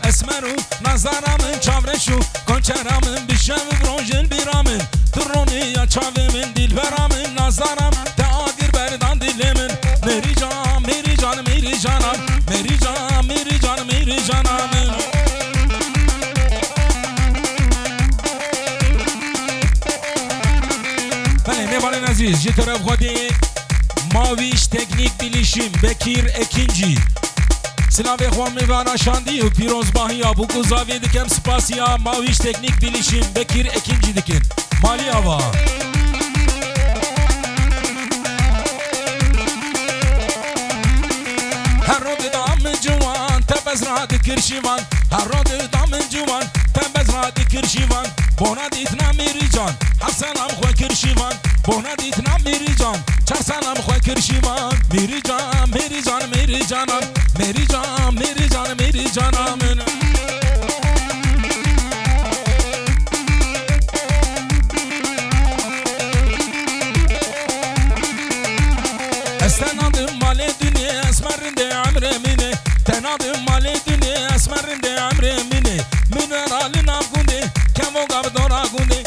اسمرو نظرامن چاورشو کنچرامن بیشم برونجل بیرامن ترونی یا چاومن دل برامن نظرام تاگر بردان دلمن میری جان میری جان میری جانم میری جان میری جان میری جانم بله میبالین عزیز جی طرف خودی ماویش تکنیک بیلیشیم بکیر اکینجی سلاوی خوام میوانا شاندی و پیروز باهی ابو گزاوی دکم سپاسیا ماویش تکنیک بیلیشیم بکیر اکینجی دکن مالی آوا هر رو دام جوان تبز را دکر شیوان هر رو دام جوان تبز را دکر شیوان بونا دیتنا میری جان هر سلام خواه کرشیوان بونا دیتنا میری جان چر سلام خواه کرشیوان میری جان میری جان میری جانم میری جان میری جان میری جانم استنادم مال دنیا اسمرنده عمر منه تنادم مال دنیا اسمرنده عمر منه من رال ناگونده کمو گاب دورا گونده